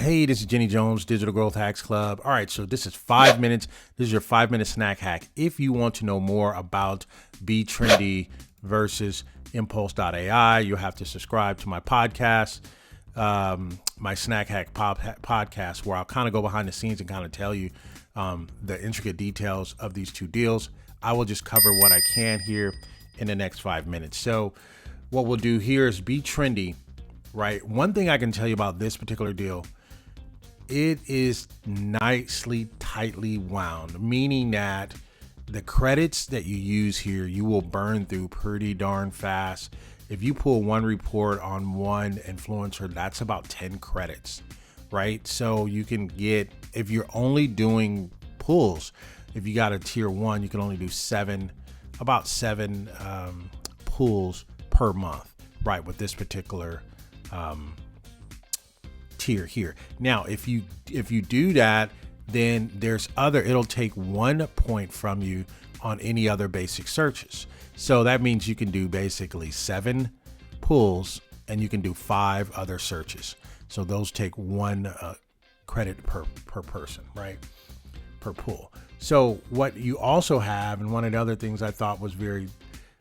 Hey, this is Jenny Jones, Digital Growth Hacks Club. All right, so this is 5 minutes. This is your 5-minute snack hack. If you want to know more about Btrendy versus Impulse.ai, you'll have to subscribe to my podcast, my snack hack podcast, where I'll kind of go behind the scenes and kind of tell you the intricate details of these two deals. I will just cover what I can here in the next 5 minutes. So what we'll do here is Btrendy, right? One thing I can tell you about this particular deal, it is nicely, tightly wound, meaning that the credits that you use here, you will burn through pretty darn fast. If you pull one report on one influencer, that's about 10 credits, right? So you can get, if you're only doing pulls, if you got a tier 1, you can only do about seven pulls per month, right? With this particular tier here. Now, if you do that, then there's it'll take 1 point from you on any other basic searches. So that means you can do basically 7 pulls and you can do 5 other searches. So those take 1 credit per person, right? Per pull. So what you also have, and one of the other things I thought was very,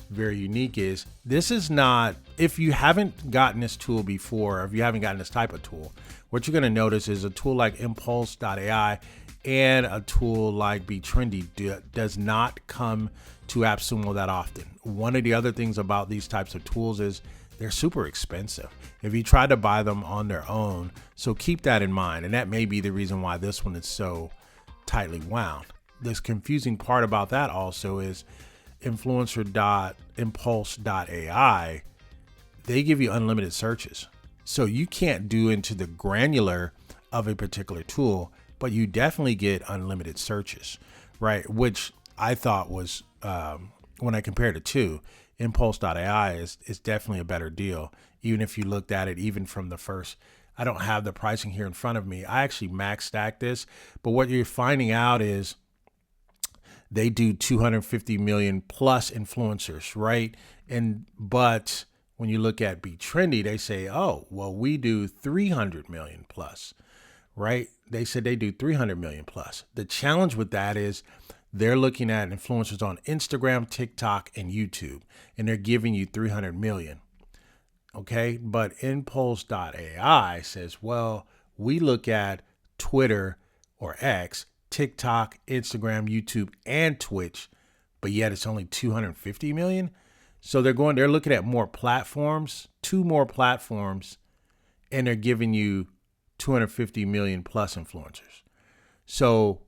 very unique is this is not, if you haven't gotten this tool before, or if you haven't gotten this type of tool, what you're going to notice is a tool like Impulse.ai and a tool like Btrendy does not come to Appsumo that often. One of the other things about these types of tools is they're super expensive if you try to buy them on their own. So keep that in mind. And that may be the reason why this one is so tightly wound. This confusing part about that also is Impulse.ai, they give you unlimited searches. So you can't do into the granular of a particular tool, but you definitely get unlimited searches, right? Which I thought was, when I compared the two, Impulse.ai is definitely a better deal. Even if you looked at it, even from the first, I don't have the pricing here in front of me. I actually max stacked this, but what you're finding out is they do 250 million plus influencers, right? But when you look at Btrendy, they say, oh, well, we do 300 million plus, right? They said they do 300 million plus. The challenge with that is they're looking at influencers on Instagram, TikTok, and YouTube, and they're giving you 300 million. Okay. But Impulse.ai says, well, we look at Twitter or X, TikTok, Instagram, YouTube, and Twitch, but yet it's only 250 million. So they're looking at more platforms, 2 more platforms, and they're giving you 250 million plus influencers. So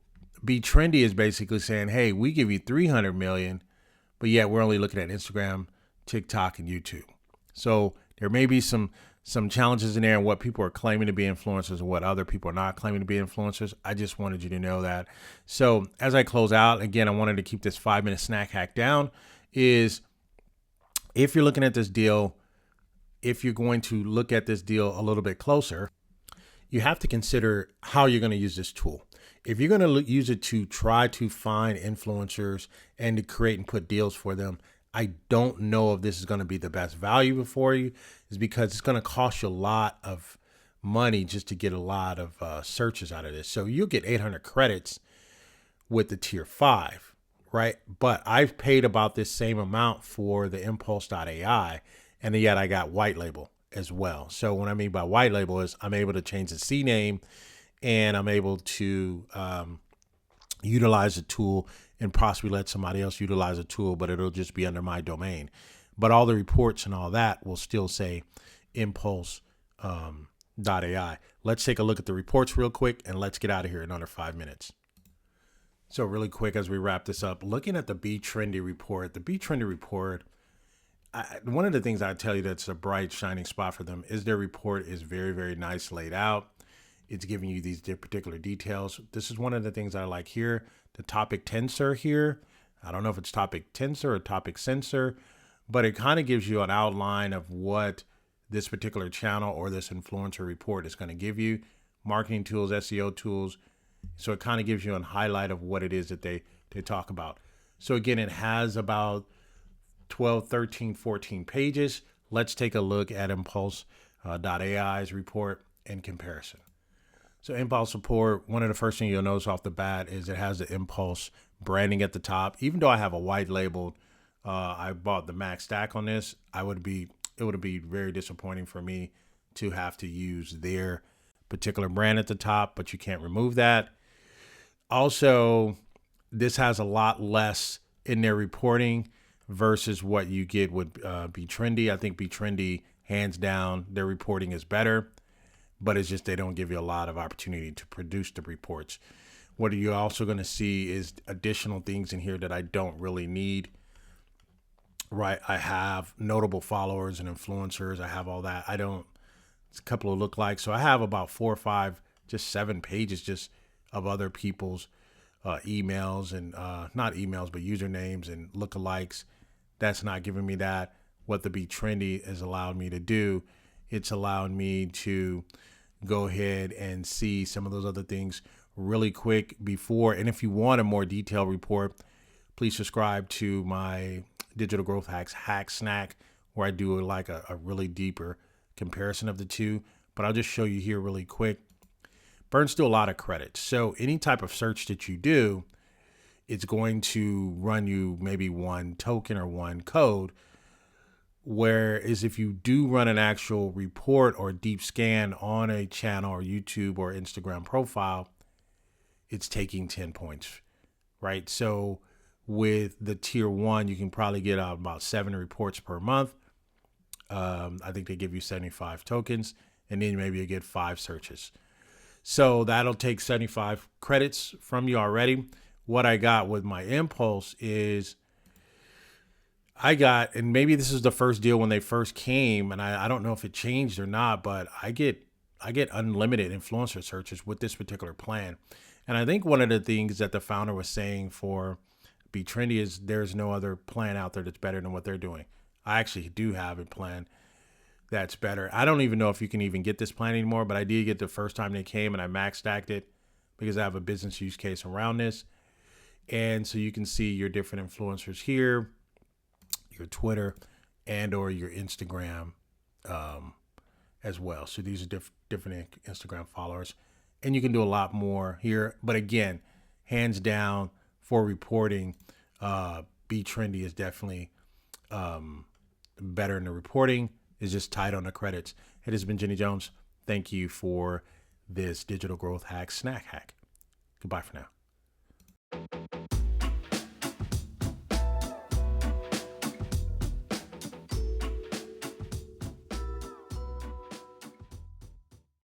Btrendy is basically saying, hey, we give you 300 million, but yet we're only looking at Instagram, TikTok, and YouTube. So there may be some challenges in there and what people are claiming to be influencers and what other people are not claiming to be influencers. I just wanted you to know that. So as I close out, again, I wanted to keep this 5-minute snack hack down is if you're looking at this deal, if you're going to look at this deal a little bit closer, you have to consider how you're going to use this tool. If you're going to use it to try to find influencers and to create and put deals for them, I don't know if this is going to be the best value for you, is because it's going to cost you a lot of money just to get a lot of searches out of this. So you'll get 800 credits with the tier 5, right? But I've paid about this same amount for the Impulse.ai, and yet I got white label as well. So what I mean by white label is I'm able to change the C name and I'm able to utilize the tool and possibly let somebody else utilize a tool, but it'll just be under my domain. But all the reports and all that will still say Impulse.ai. Let's take a look at the reports real quick and let's get out of here in under 5 minutes. So really quick, as we wrap this up, looking at the Btrendy report, one of the things I tell you that's a bright shining spot for them is their report is very, very nice laid out. It's giving you these particular details. This is one of the things I like here. The topic tensor here. I don't know if it's topic tensor or topic sensor, but it kind of gives you an outline of what this particular channel or this influencer report is going to give you. Marketing tools, SEO tools. So it kind of gives you a highlight of what it is that they talk about. So again, it has about 12, 13, 14 pages. Let's take a look at Impulse.ai's report in comparison. So Impulse support, one of the first things you'll notice off the bat is it has the Impulse branding at the top. Even though I have a white labeled, I bought the max stack on this, it would be very disappointing for me to have to use their particular brand at the top, but you can't remove that. Also, this has a lot less in their reporting versus what you get with Btrendy. I think Btrendy, hands down, their reporting is better, but it's just they don't give you a lot of opportunity to produce the reports. What you're also going to see is additional things in here that I don't really need. Right, I have notable followers and influencers. I have all that. It's a couple of lookalikes. So I have about 4 or 5, just 7 pages just of other people's emails and not emails, but usernames and lookalikes. That's not giving me that. What the Btrendy has allowed me to do, it's allowed me to go ahead and see some of those other things really quick before. And if you want a more detailed report, please subscribe to my Digital Growth Hacks Hack Snack, where I do like a really deeper comparison of the two. But I'll just show you here really quick. Burns through a lot of credits. So any type of search that you do, it's going to run you maybe one token or one code. Whereas if you do run an actual report or deep scan on a channel or YouTube or Instagram profile, it's taking 10 points, right? So with the tier 1, you can probably get out about 7 reports per month. I think they give you 75 tokens, and then maybe you get 5 searches. So that'll take 75 credits from you already. What I got with my Impulse is and maybe this is the first deal when they first came, and I don't know if it changed or not, but I get unlimited influencer searches with this particular plan. And I think one of the things that the founder was saying for Btrendy is there's no other plan out there that's better than what they're doing. I actually do have a plan that's better. I don't even know if you can even get this plan anymore, but I did get the first time they came, and I max stacked it because I have a business use case around this. And so you can see your different influencers here, your Twitter and or your Instagram as well. So these are different Instagram followers, and you can do a lot more here. But again, hands down for reporting, Btrendy is definitely better in the reporting. It's just tight on the credits. It has been Jenny Jones. Thank you for this digital growth hack snack hack. Goodbye for now.